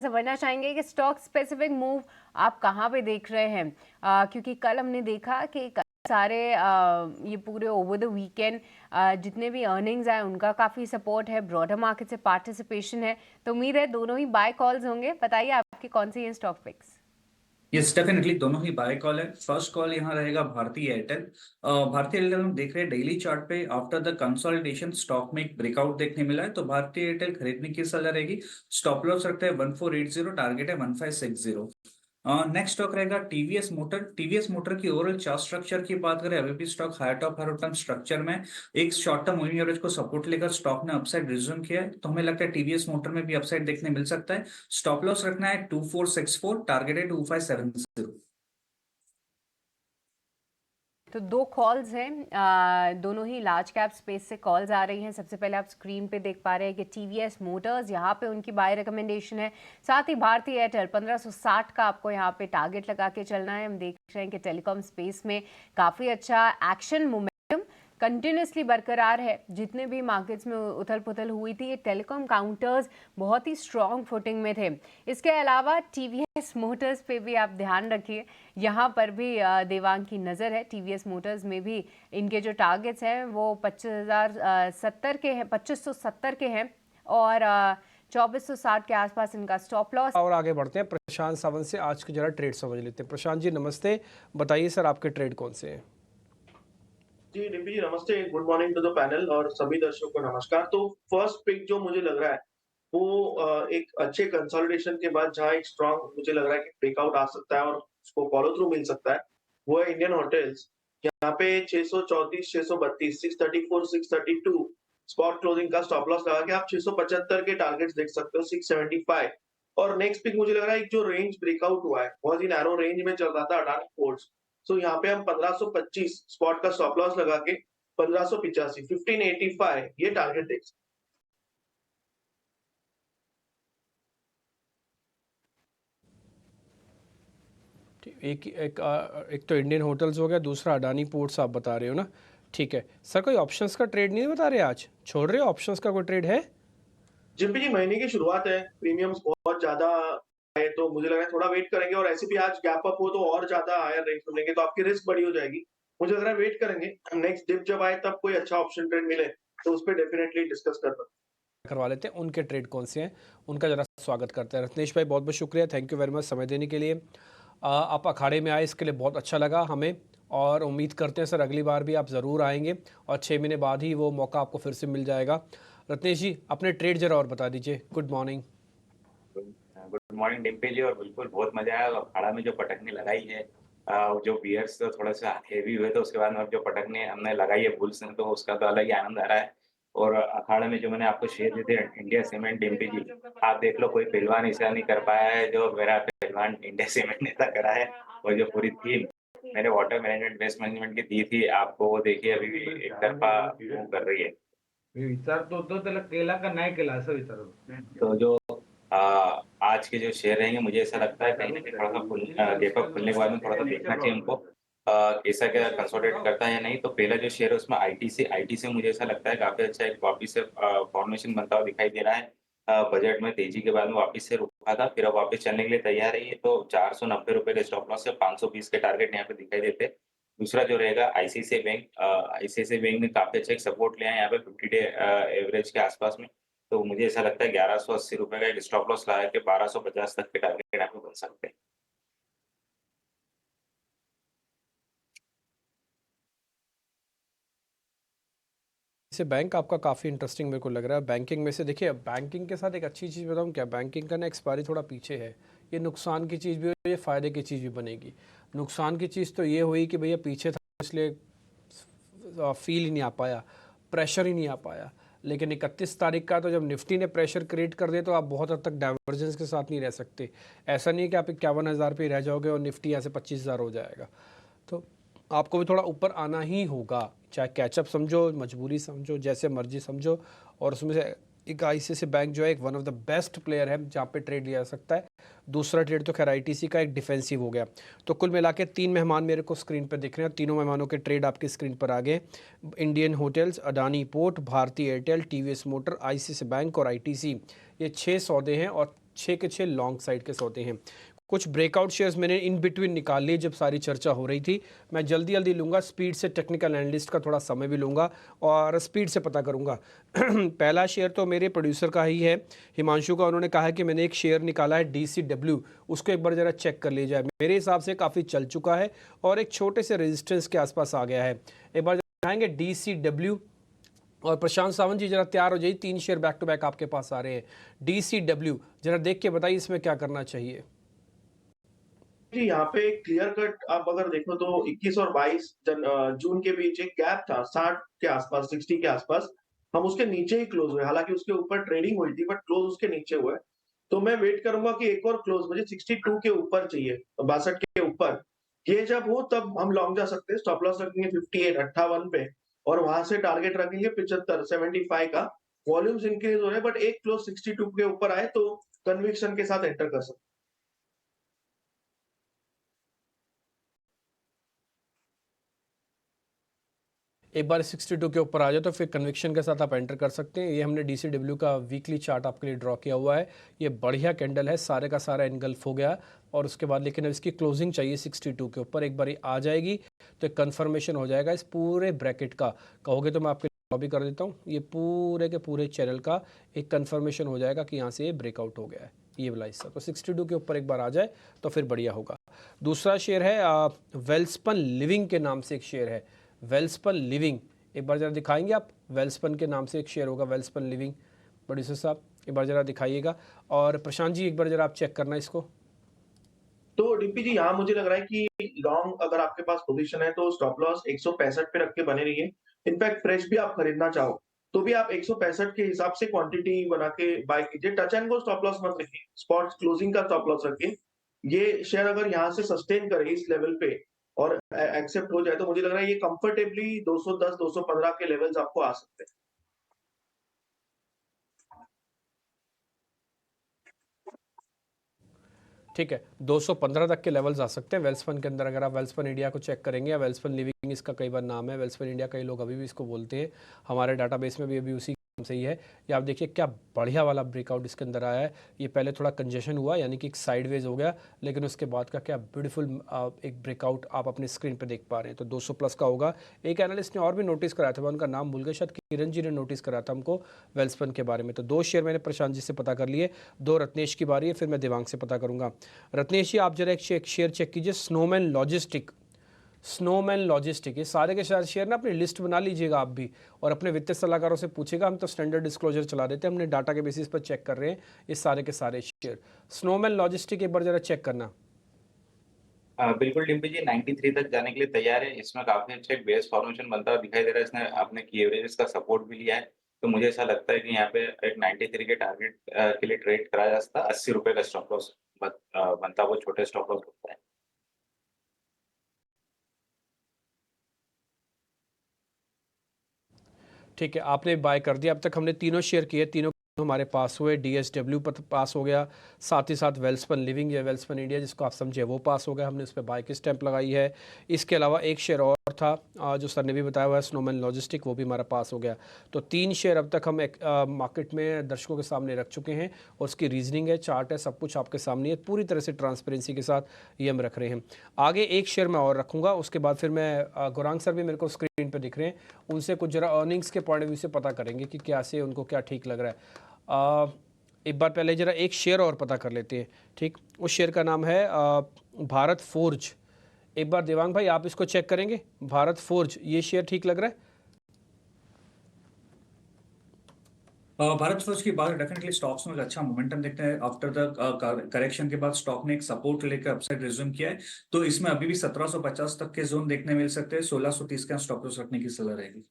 समझना चाहेंगे कि स्टॉक स्पेसिफिक मूव आप कहाँ पे देख रहे हैं, क्योंकि कल हमने देखा कि सारे ये पूरे ओवर द वीकेंड जितने भी अर्निंग्स आए उनका काफ़ी सपोर्ट है, ब्रॉडर मार्केट से पार्टिसिपेशन है, तो उम्मीद है दोनों ही बाय कॉल्स होंगे। बताइए आपके कौन से ये स्टॉक पिक्स। यस डेफिनेटली दोनों ही बाय कॉल है। फर्स्ट कॉल यहाँ रहेगा भारतीय एयरटेल। भारतीय एयरटेल हम देख रहे हैं डेली चार्ट पे आफ्टर द कंसोलिडेशन स्टॉक में एक ब्रेकआउट देखने मिला है, तो भारतीय एयरटेल खरीदने की सलाह रहेगी। स्टॉप लॉस रखते हैं 1480, टारगेट है 1560। नेक्स्ट स्टॉक रहेगा टीवीएस मोटर। टीवीएस मोटर की ओवरऑल चार्ट स्ट्रक्चर की बात करें, अभी भी stock high top high bottom structure में एक शॉर्ट टर्म मूविंग एवरेज को सपोर्ट लेकर स्टॉक ने अपसाइड रिज्यूम किया है, तो हमें लगता है टीवीएस मोटर में भी अपसाइड देखने मिल सकता है। स्टॉप लॉस रखना है 2464, टारगेट है 2570। तो दो कॉल्स हैं, दोनों ही लार्ज कैप स्पेस से कॉल्स आ रही हैं। सबसे पहले आप स्क्रीन पे देख पा रहे हैं कि टीवीएस मोटर्स, यहाँ पे उनकी बाय रिकमेंडेशन है। साथ ही भारतीय एयरटेल 1560 का आपको यहाँ पे टारगेट लगा के चलना है। हम देख रहे हैं कि टेलीकॉम स्पेस में काफ़ी अच्छा एक्शन मोमेंटम कंटिन्यूसली बरकरार है। जितने भी मार्केट्स में उथल पुथल हुई थी, ये टेलीकॉम काउंटर्स बहुत ही स्ट्रॉन्ग फुटिंग में थे। इसके अलावा टीवीएस मोटर्स पे भी आप ध्यान रखिए, यहाँ पर भी देवांग की नज़र है। टीवीएस मोटर्स में भी इनके जो टारगेट्स हैं वो 25,070 के हैं, 2570 के हैं, और 2460 के आसपास इनका स्टॉप लॉस। और आगे बढ़ते हैं प्रशांत सावंत से, आज के जरा ट्रेड समझ लेते हैं। प्रशांत जी नमस्ते, बताइए सर आपके ट्रेड कौन से हैं? जी डिम्पी जी नमस्ते, good morning to the panel और सभी दर्शकों को नमस्कार। तो फर्स्ट पिक जो मुझे लग रहा है वो एक अच्छे कंसोलिडेशन के बाद जहाँ एक स्ट्रांग मुझे लग रहा है कि ब्रेकआउट आ सकता है और उसको फॉलो थ्रू मिल सकता है, वो है इंडियन होटल्स। यहाँ पे 634, 632, 634, 632 स्पॉट क्लोजिंग का स्टॉप लॉस लगा के आप 675 के टारगेट्स देख सकते हो, 675। और नेक्स्ट पिक मुझे लग रहा है एक जो रेंज ब्रेकआउट हुआ है, बहुत ही नैरो रेंज में चल रहा था अडानी पोर्ट्स। सो यहाँ पे हम 1525 स्पॉट का स्टॉप लॉस लगा के 1585, 1585 ये टारगेट देख सकते एक तो इंडियन होटल्स हो गया, दूसरा अडानी पोर्ट्स आप बता रहे हो ना? ठीक है सर, कोई ऑप्शंस का ट्रेड नहीं बता रहे आज? छोड़ रहे हो ऑप्शंस का कोई ट्रेड है? जिम्पी जी महीने की शुरुआत है, प्रीमियम्स बहुत ज्यादा है, तो मुझे लग रहा है थोड़ा वेट करेंगे और ऐसे भी आज गैप अप हो तो और ज्यादा हायर रेट मिलेंगे तो आपकी रिस्क बड़ी हो जाएगी। मुझे लग रहा है वेट करेंगे, नेक्स्ट डिप जब आए तब कोई अच्छा ऑप्शन ट्रेड मिले तो उस पर डेफिनेटली डिस्कस करना करवा लेते हैं। उनके ट्रेड कौन से हैं उनका जरा स्वागत करते हैं। रत्नेश भाई बहुत बहुत शुक्रिया, थैंक यू वेरी मच समय देने के लिए। आप अखाड़े में आए इसके लिए बहुत अच्छा लगा हमें, और उम्मीद करते हैं सर अगली बार भी आप ज़रूर आएंगे और 6 महीने बाद ही वो मौका आपको फिर से मिल जाएगा। रत्नेश जी अपने ट्रेड जरा और बता दीजिए। Good morning. Good morning Dimpy ji, और बिल्कुल बहुत मजा आया अखाड़ा में जो पटकने लगाई है। जो बियर्स तो थोड़ा सा हेवी हुए तो उसके बाद में जो पटकने हमने लगाई है बुल्स ने, तो उसका तो अलग ही आनंद आ रहा है। और अखाड़े में जो मैंने आपको शेयर दिए थे इंडिया सीमेंट, डिम्पी जी आप देख लो, कोई पहलवान ऐसा नहीं कर पाया है जो मेरा पहलवान इंडिया सीमेंट ने ऐसा करा है। और जो पूरी थीम मैंने वाटर मैनेजमेंट वेस्ट मैनेजमेंट की दी थी आपको, वो देखिए अभी भी एक तरफा मूव कर रही है। विचारतो त्याला केला का नाही केला असं विचारतो. तो जो आज के जो शेयर रहेंगे, मुझे ऐसा लगता है कहीं ना कहीं थोड़ा सा गैप अप खुलने के बाद में थोड़ा सा देखना चाहिए उनको, ऐसा क्या कंसोलिडेट करता है या नहीं। तो पहला जो शेयर है उसमें आईटी से मुझे ऐसा लगता है काफी अच्छा एक वापिस से फॉर्मेशन बनता हुआ दिखाई दे रहा है। बजट में तेजी के बाद में वापिस से रुका था, फिर अब वापिस चलने के लिए तैयार है। ये तो 490 रुपए के स्टॉप लॉस से 520 के टारगेट यहाँ पे दिखाई देते हैं। दूसरा जो रहेगा आईसीआईसीआई बैंक ने काफी अच्छा एक सपोर्ट लिया है यहाँ पे 50 डे एवरेज के आसपास में। तो मुझे ऐसा लगता है 1180 रुपए का एक स्टॉप लॉस लगा के 1250 तक के टारगेट आपको बन सकते हैं। से बैंक आपका काफ़ी इंटरेस्टिंग मेरे को लग रहा है। बैंकिंग में से देखिए, बैंकिंग के साथ एक अच्छी चीज़ बताऊँ क्या, बैंकिंग का ना एक्सपायरी थोड़ा पीछे है। ये नुकसान की चीज़ भी हो, ये फ़ायदे की चीज़ भी बनेगी। नुकसान की चीज़ तो ये हुई कि भैया पीछे था इसलिए फील ही नहीं आ पाया, प्रेशर ही नहीं आ पाया। लेकिन 31 तारीख का तो जब निफ्टी ने प्रेशर क्रिएट कर दिया तो आप बहुत हद तक डाइवर्जेंस के साथ नहीं रह सकते। ऐसा नहीं है कि आप 51,000 पे रह जाओगे और निफ्टी यहाँ से 25,000 हो जाएगा। तो आपको भी थोड़ा ऊपर आना ही होगा, चाहे कैचअप समझो, मजबूरी समझो, जैसे मर्जी समझो। और उसमें से एक आईसीआईसीआई बैंक जो है एक one of the best player है जहाँ पे ट्रेड लिया जा सकता है। दूसरा ट्रेड तो खैर आईटीसी का एक डिफेंसिव हो गया। तो कुल मिला के 3 मेहमान मेरे को स्क्रीन पर दिख रहे हैं, तीनों मेहमानों के ट्रेड आपकी स्क्रीन पर आ गए। इंडियन होटल्स, अडानी पोर्ट, भारतीय Airtel, TVS motor, ICICI bank और आईटीसी, ये 6 सौदे हैं और 6 के 6 लॉन्ग साइड के सौदे हैं। कुछ ब्रेकआउट शेयर्स मैंने इन बिटवीन निकाल लिए जब सारी चर्चा हो रही थी। मैं जल्दी जल्दी लूँगा, स्पीड से टेक्निकल एनालिस्ट का थोड़ा समय भी लूँगा और स्पीड से पता करूँगा। पहला शेयर तो मेरे प्रोड्यूसर का ही है, हिमांशु का। उन्होंने कहा है कि मैंने एक शेयर निकाला है DCW, उसको एक बार ज़रा चेक कर लीजिए। मेरे हिसाब से काफ़ी चल चुका है और एक छोटे से रेजिस्टेंस के आसपास आ गया है। एक बार दिखाएंगे DCW। और प्रशांत सावंत जी जरा तैयार हो जाइए, 3 शेयर बैक टू बैक आपके पास आ रहे हैं। DCW जरा देख के बताइए इसमें क्या करना चाहिए। जी, यहाँ पे क्लियर कट आप अगर देखो तो 21 और 22 जून के बीच एक गैप था 60 के आसपास, 60 के आसपास। हम उसके नीचे ही क्लोज हुए, हालांकि उसके ऊपर ट्रेडिंग हुई थी, बट क्लोज उसके नीचे हुए। तो मैं वेट करूंगा कि एक और क्लोज मुझे 62 के ऊपर चाहिए, 62 के ऊपर। ये जब हो तब हम लॉन्ग जा सकते हैं। स्टॉप लॉस रखेंगे 58, 58 पे, और वहां से टारगेट रखेंगे 75, 75 का। वॉल्यूम्स इंक्रीज हो रहे हैं, बट एक क्लोज 62 के ऊपर आए तो कन्विक्शन के साथ एंटर कर सकते हैं। एक बार 62 के ऊपर आ जाए तो फिर कन्विक्शन के साथ आप एंटर कर सकते हैं। ये हमने DCW का वीकली चार्ट आपके लिए ड्रॉ किया हुआ है। ये बढ़िया कैंडल है, सारे का सारा एनगल्फ हो गया और उसके बाद लेकिन अब इसकी क्लोजिंग चाहिए 62 के ऊपर। एक बार आ जाएगी तो एक कन्फर्मेशन हो जाएगा इस पूरे ब्रैकेट का। कहोगे तो मैं आपके भी कर देता हूँ। ये पूरे के पूरे चैनल का एक कन्फर्मेशन हो जाएगा कि यहाँ से ये ब्रेकआउट हो गया है, ये वाला हिस्सा। तो 62 के ऊपर एक बार आ जाए तो फिर बढ़िया होगा। दूसरा शेयर है वेल्सपन लिविंग के नाम से एक शेयर है, वेल्सपन लिविंग। एक बार ज़रा दिखाएंगे आप, वेल्सपन के नाम से एक शेयर होगा, वेल्सपन लिविंग। प्रोड्यूसर साहब एक बार ज़रा दिखाइएगा। और प्रशांत जी एक बार ज़रा आप चेक करना इसको। तो डीपी जी, यहाँ मुझे लग रहा है कि लॉन्ग अगर आपके पास पोजीशन है तो स्टॉप लॉस 165 पे रख के बने रहिए। इनफैक्ट फ्रेश भी आप खरीदना चाहो तो भी आप 165 के हिसाब से क्वांटिटी बना के बाय कीजिए। Touch and go stop loss मत रखिए, स्पॉट क्लोजिंग का स्टॉप लॉस रखिए। ये शेयर अगर यहाँ से सस्टेन करे इस लेवल पे और एक्सेप्ट हो जाए तो मुझे लग रहा है ये कंफर्टेबली 210, 215 के लेवल्स आपको आ सकते हैं। ठीक है, 215 तक के लेवल्स आ सकते हैं वेल्सपन के अंदर। अगर आप वेल्सपन इंडिया को चेक करेंगे, या वेल्सपन लिविंग इसका कई बार नाम है, वेल्सपन इंडिया कई लोग अभी भी इसको बोलते हैं। हमारे डाटाबेस में भी अभी उसी से ही है। ये आप देखिए क्या बढ़िया वाला ब्रेकआउट इसके अंदर आया है। ये पहले थोड़ा कंजेशन हुआ, यानी कि एक साइडवेज हो गया, लेकिन उसके बाद का क्या ब्यूटीफुल एक ब्रेकआउट आप अपने स्क्रीन पे देख पा रहे हैं। तो 200 प्लस का होगा। एक एनालिस्ट ने और भी नोटिस कराया था, मैं उनका नाम भूल गया, शायद किरण जी ने नोटिस करा था हमको वेल्सपन के बारे में। तो 2 शेयर मैंने प्रशांत जी से पता कर लिए। 2 रत्नेश की बारी है, फिर मैं देवांग से पता करूंगा। रत्नेश जी आप जरा एक शेयर चेक कीजिए, स्नोमैन लॉजिस्टिक। स्नोमैन लॉजिस्टिक, ये सारे के सारे शेयर ना अपनी लिस्ट बना लीजिएगा आप भी, और अपने वित्तीय सलाहकारों से पूछेगा। हम तो स्टैंडर्ड डिस्क्लोजर चला देते हैं, हमने डाटा के बेसिस पर चेक कर रहे हैं ये सारे के सारे शेयर। स्नोमैन लॉजिस्टिक एक बार जरा चेक करना। बिल्कुल डिम्पी जी, 93 तक जाने के लिए तैयार है। इसमें काफी अच्छा एक बेस फॉर्मेशन बनता हुआ दिखाई दे रहा है। इसने अपने की एवरेज का सपोर्ट भी लिया है। तो मुझे ऐसा लगता है कि यहाँ पे एक 93 के टारगेट के लिए ट्रेड कराया जा सकता है। 80 रुपए का स्टॉप लॉस बनता हुआ छोटे स्टॉप लॉस होता है। ठीक है, आपने बाय कर दिया। अब तक हमने तीनों शेयर किए, तीनों हमारे पास हुए। DSW पर पास हो गया, साथ ही साथ वेल्सपन लिविंग या वेल्सपन इंडिया जिसको आप समझे वो पास हो गया, हमने उस पर बाय की स्टैंप लगाई है। इसके अलावा एक शेयर और था जो सर ने भी बताया हुआ है, स्नोमैन लॉजिस्टिक, वो भी हमारा पास हो गया। तो 3 शेयर अब तक हम एक मार्केट में दर्शकों के सामने रख चुके हैं, और उसकी रीजनिंग है, चार्ट है, सब कुछ आपके सामने है, पूरी तरह से ट्रांसपेरेंसी के साथ ये हम रख रहे हैं। आगे एक शेयर मैं और रखूँगा, उसके बाद फिर मैं गौरांग सर भी मेरे को स्क्रीन पर दिख रहे हैं, उनसे कुछ जरा अर्निंग्स के पॉइंट ऑफ व्यू से पता करेंगे कि क्या से उनको क्या ठीक लग रहा है। एक बार पहले ज़रा एक शेयर और पता कर लेते हैं, ठीक। उस शेयर का नाम है भारत फोर्ज। एक बार देवांग भाई आप इसको चेक करेंगे, भारत फोर्ज, ये शेयर ठीक लग रहा है? भारत फोर्ज की बात डेफिनेटली स्टॉक्स में अच्छा मोमेंटम देखते हैं। आफ्टर द करेक्शन के बाद स्टॉक ने एक सपोर्ट लेकर अपसाइड रिज्यूम किया है, तो इसमें अभी भी 1750 तक के जोन देखने मिल सकते हैं। 1630 का स्टॉप लॉस रखने की सलाह रहेगी।